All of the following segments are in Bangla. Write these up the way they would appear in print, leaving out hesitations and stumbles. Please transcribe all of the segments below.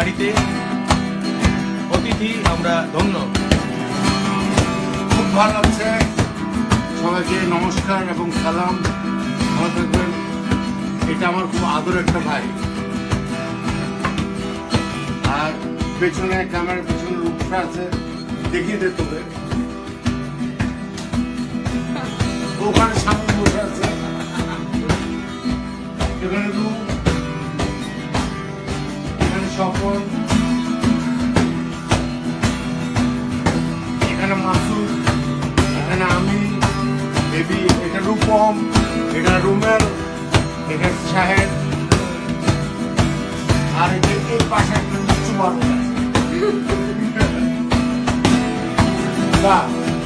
বাড়িতে অতিথি আমরা ধন্য। খুব ভালো লাগছে। সবাইকে নমস্কার এবং সালাম। ভালো থাকবেন। এটা আমার খুব আদর একটা ভাই। আর পেছনে ক্যামেরার পেছনে রূপটা আছে, দেখিয়ে দে তোকে। ওখানে সামনে বসে আছে, এখানে রূপ, এখানে স্বপন, এখানে মাসুদ, এখানে আমি, বেবি, এটা রূপম, এটা রুমেল, এটা শাহেদ, আর এই পাশে একটা লিচু বারো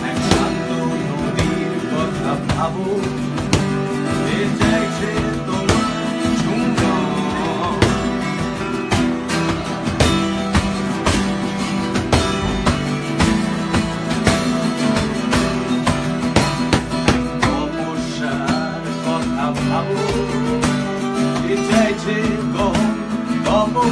এক শান্ত নদীর কথা ভাবো, যে চাইছে তোমার চুম্বন। তপস্যার কথা ভাবো, যে চাইছে গহন তপন।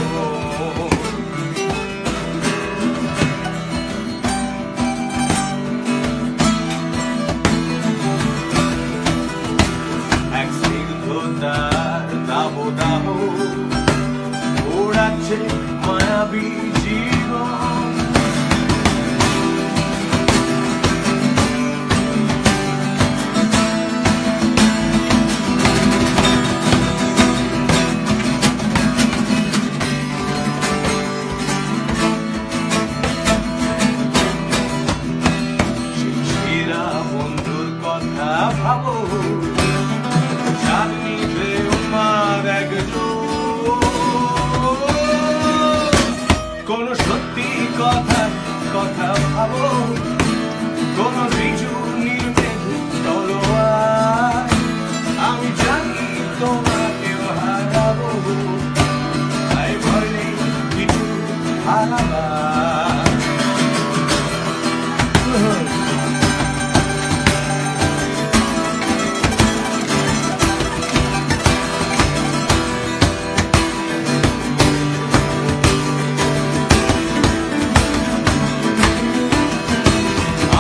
এক স্নিগ্ধতার দাবদাহ ওড়াচ্ছে মায়াবী জীবন। শিশিরা বন্ধুর কথা ভাবো, জানিবে উন্মাদ একজন। কোন সত্যি কথা কথা ভাবো, কোন ঋজু নির্মেঘ তলোয়ার। আমি জানি তোমাকে হারাবো, তাই ভয় নেই কিছু হারাবার।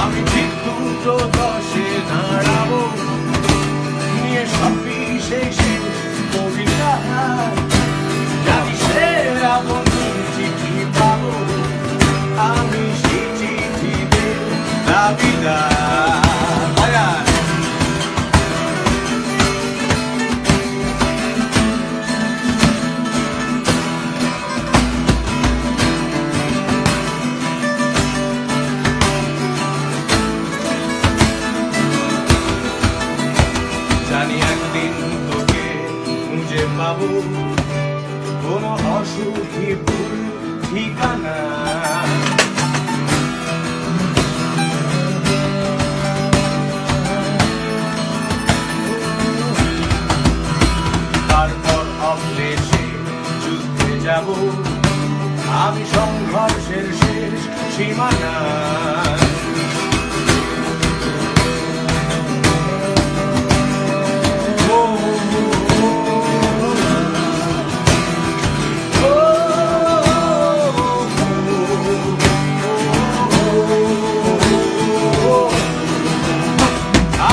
আমি ঠিক দুটো দশে দাঁড়াবো, নিয়ে সব বিশেষে কবিতা। জানি সেরা বন্ধুর চিঠি পাবো, আমি সেই চিঠিতে দাবিদার। জানি একদিন তোকে খুঁজে পাবো, কোনো অসুখী ভুল ঠিকানা। তারপর অক্লেশে যুদ্ধে যাব, আমি সংঘর্ষের শেষ সীমানা।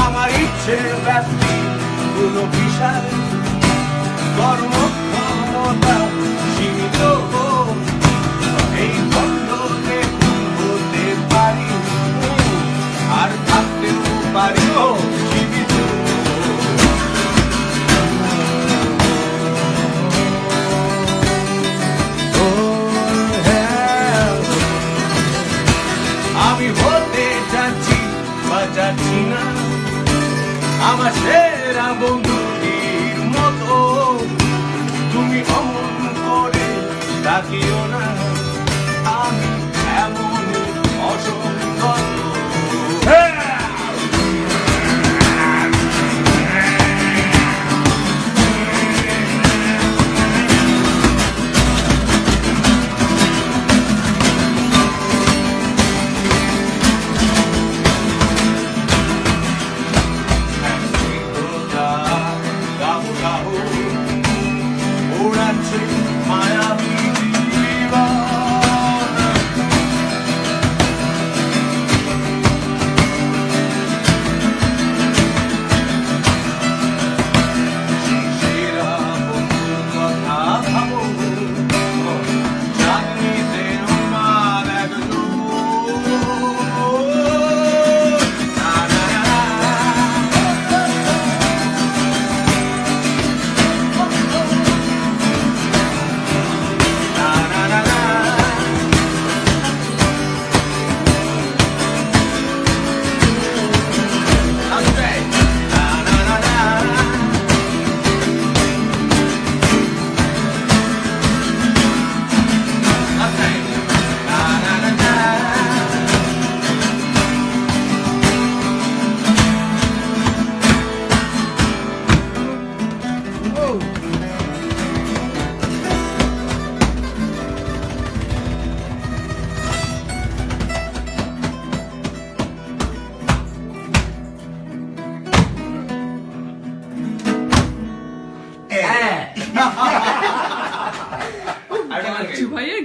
আমার ইচ্ছের ব্যাপ্তি কোনো বিশাল, কর্মক্ষমতা সীমিত। এই বন্ধনে হতে পারি, আর থাকতেও পারিও জীবিত। আমি হতে যাচ্ছি বা যাচ্ছি না আমার সেরা বন্ধুটির মতো। তুমি অমন করে তাকিও না, আমি এমন অসংগত। ওড়াচ্ছে মায়াবী জীবন।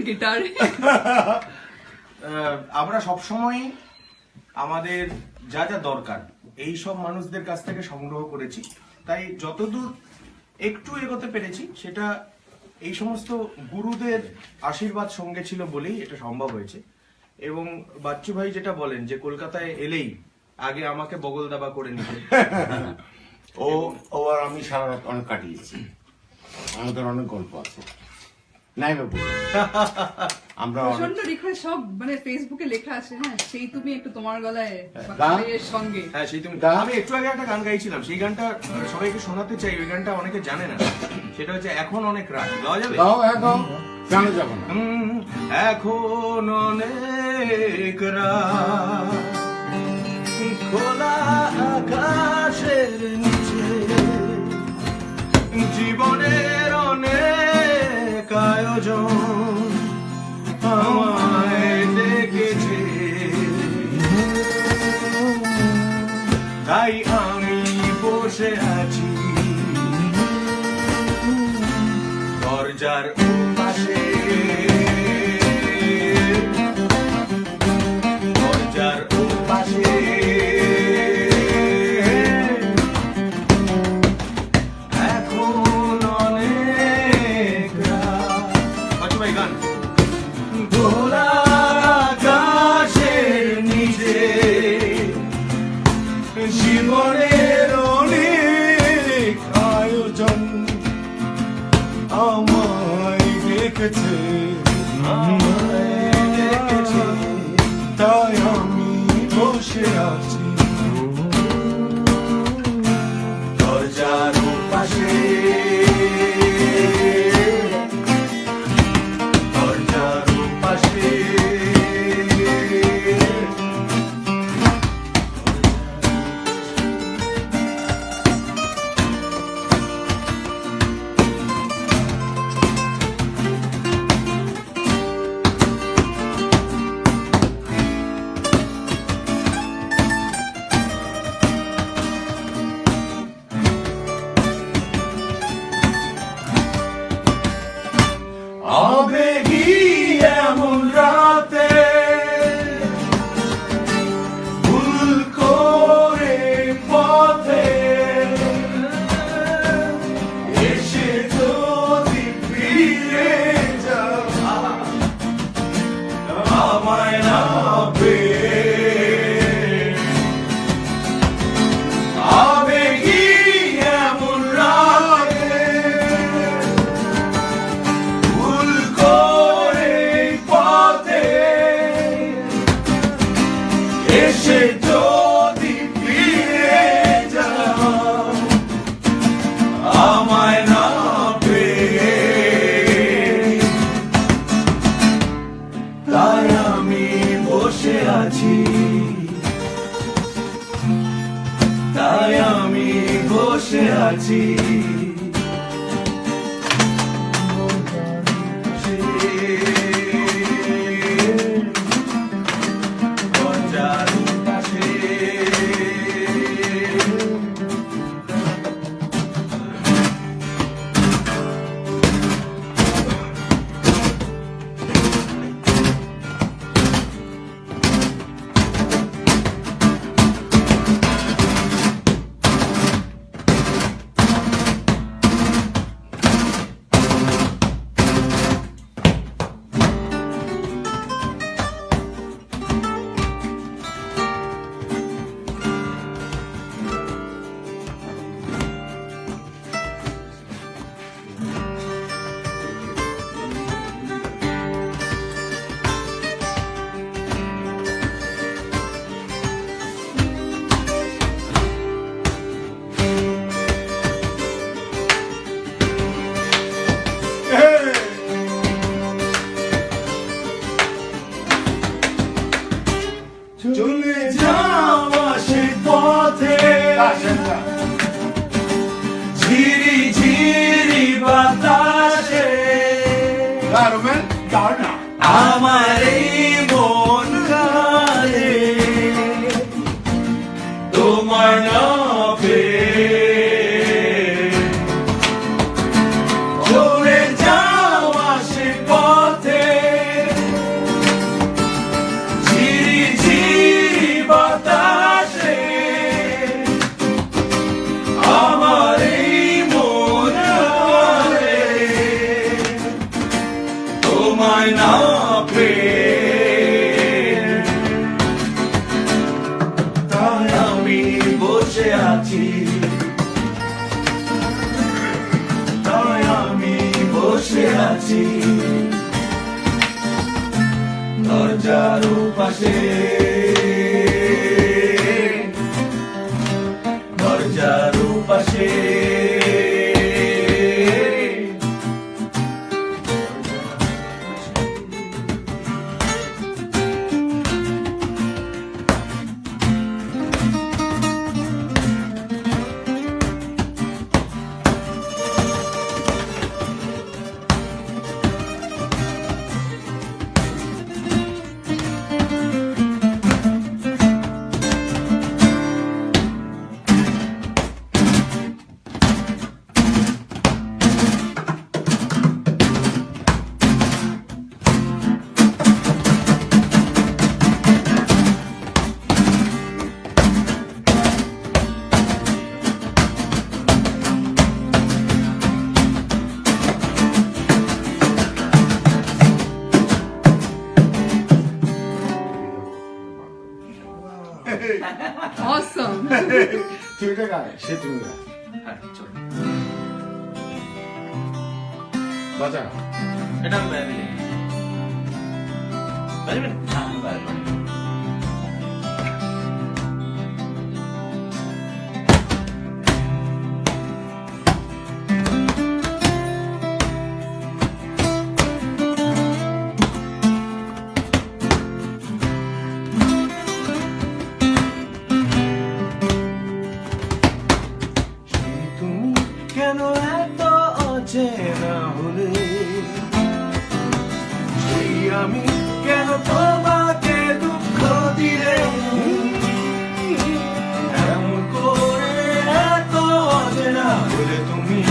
গিটার। আমরা সবসময় আমাদের যা যা দরকার এই সব মানুষদের কাছ থেকে সংগ্রহ করেছি, তাই যতদূর একটু এগোতে পেরেছি সেটা এই সমস্ত গুরুদের আশীর্বাদ সঙ্গে ছিল বলেই এটা সম্ভব হয়েছে। এবং বাচ্চু ভাই যেটা বলেন যে কলকাতায় এলেই আগে আমাকে বগল দাবা করে নিতে, ও আর আমি সারা রাত অনেক কাটিয়েছি, আমাদের অনেক গল্প আছে। নাই বাবু, আমরা অনেক- প্রচন্ড রিকোয়েস্ট, সব মানে ফেসবুকে লেখা আছে। হ্যাঁ, সেই তুমি একটু তোমার গলায় গান? এর সঙ্গে। হ্যাঁ সেই তুমি গান? আমি একটু আগে একটা গান গাইছিলাম, সেই গানটা সবাইকে শোনাতে চাই। ওই গানটা অনেকে জানে না, সেটা হচ্ছে এখন অনেক রাত। গাওয়া যাবে? গাও, একদম কেন যাবো না। এখন অনেক রাত, খোলা আকাশের নিচে জীবনের অনেক আয়োজন আমায় ডেকেছে, তাই আমি বসে আছি দরজার পাশে, দরজার পাশে। এখন অনেক রাত। বাচ্চু ভাই গান। খোলা আকাশের নিচে জীবনের অনেক আয়োজন আমায় ডেকেছে, তাই আমি বসে আছি দরজার পাশে, দরজার পাশে। আবেগী এমন রাতে ভুল করে পথে এসে যদি ফিরে যাওয়া আমায় না পেয়ে, আবেগী এমন রাতে ভুল করে পথে এসে যদি ফিরে যাও আমায় না পেয়ে, তাই আমি বসে আছি, তাই আমি বসে আছি দরজার পাশে। চলে যাওয়া সে পথে ঝিরি ঝিরি বাতাসে আমার এই মন কালে তোমার না পেয়ে, চলে যাওয়া সে পথে হয় না প্রেম, তাই আমি বসে আছি, তাই আমি বসে আছি দরজার পাশে, দরজার পাশে। Awesome. তুই এটা গায়, সে তুমি গায়। হ্যাঁ, চলো। বাজা। এটা আমি বাইরে যাই। বাজবেন? হ্যাঁ, আমি বাইরে যাই। তুমি কেন এত অচেনা হলে, সেই আমি কেন তোমাকে দুঃখ দিলে, এমন করে এত অচেনা হলে তুমি,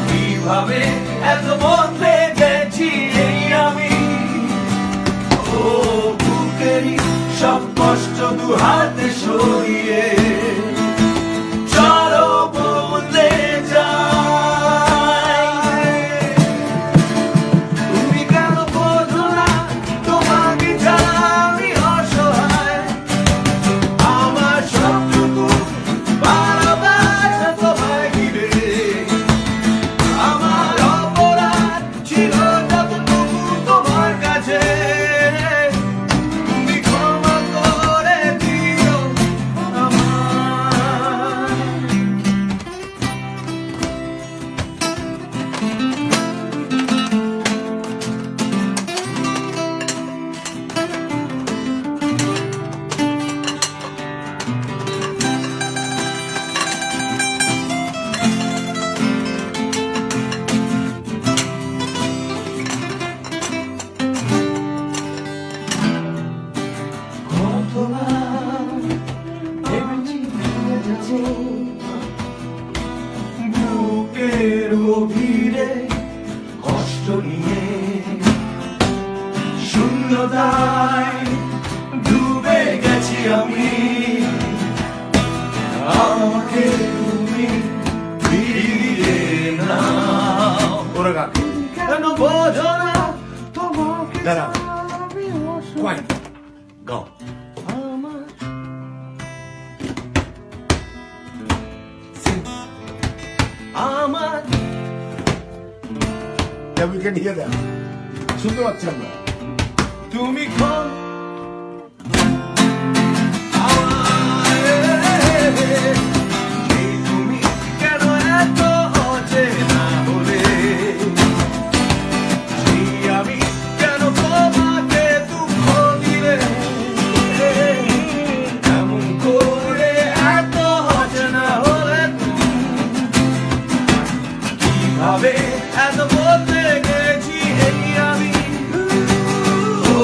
কিভাবে এত বদলে গেছি এই আমি, ও বুকেরই সব কষ্ট দু হাতে সরিয়ে চলো বদলে যাই। তুমি কেন বোঝো না তোমাকে ছাড়া আমি অসহায়, আমার সবটুকু ভালোবাসা তোমায় ঘিরে, আমার অপরাধ ছিল যতটুকু তোমার কাছে, তুমি ক্ষমা করে দিও আমায়। কতবার ভেবেছি ভুলে যাবো, বুকের গভীরে কষ্ট নিয়ে শূন্যতায় ডুবে গেছি আমি, আমাকে তুমি ফিরিয়ে নাও। ওরা গা। কেন বোঝো না তোমাকে দাঁড়া। আমি অসহায়। Quiet. Go. আমার আমার Yeah, we can hear that. শুনতে পাচ্ছি আমরা। তুমি কোন তুমি কেন এত অচেনা হলে, সেই আমি কেন তোমাকে দুঃখ দিলে, এমন করে এত অচেনা হলে কিভাবে এত বদলে গেছি এই আমি, ও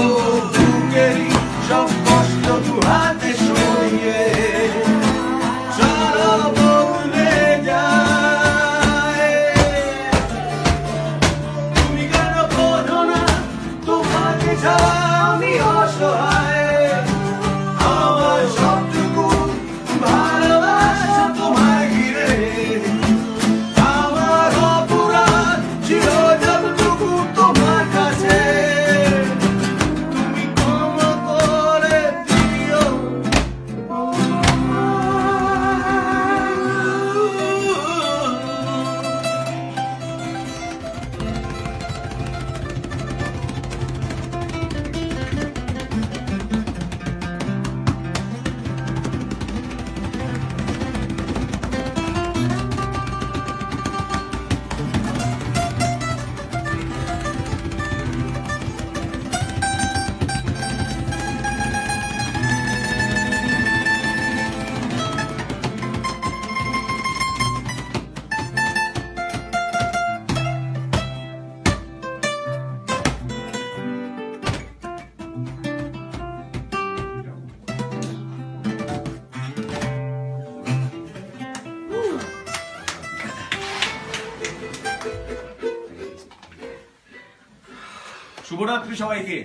শুভরাত্রি সবাইকে।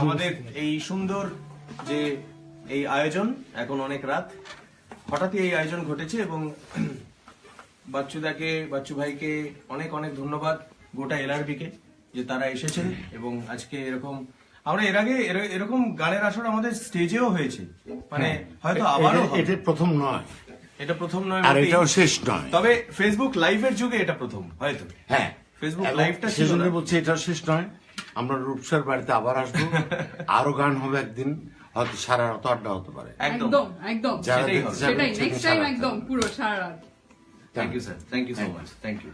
আমাদের এই সুন্দর যে এই আয়োজন, এখন অনেক রাত, হঠাৎই এই আয়োজন ঘটেছে এবং বাচ্চু ভাইকে অনেক অনেক ধন্যবাদ, গোটা LRB কে, যে তারা এসেছেন এবং আজকে এরকম, আমরা এর আগে এরকম গানের আসর আমাদের স্টেজেও হয়েছে, মানে হয়তো আবারও হবে। এটা প্রথম নয়, এটা প্রথম নয় আর বটেই। এটাও শেষ নয়। তবে ফেসবুক লাইভের যুগে এটা প্রথম হয়তো। হ্যাঁ, ফেসবুক এবং লাইভটা ছিল সেজন্য না। বলছি এটাও শেষ নয়। আমরা রূপসার বাড়িতে আবার আসবো, আরো গান হবে একদিন, হয়তো সারা রাত আড্ডা হতে পারে। একদম একদম একদম যারা সেটাই দেখতে হবে। যাবেন, সেটাই সেদিন নেক্সট টাইম সারা রাত একদম থাকবে। পুরো সারা রাত। Thank you sir, thank you so much, thank you.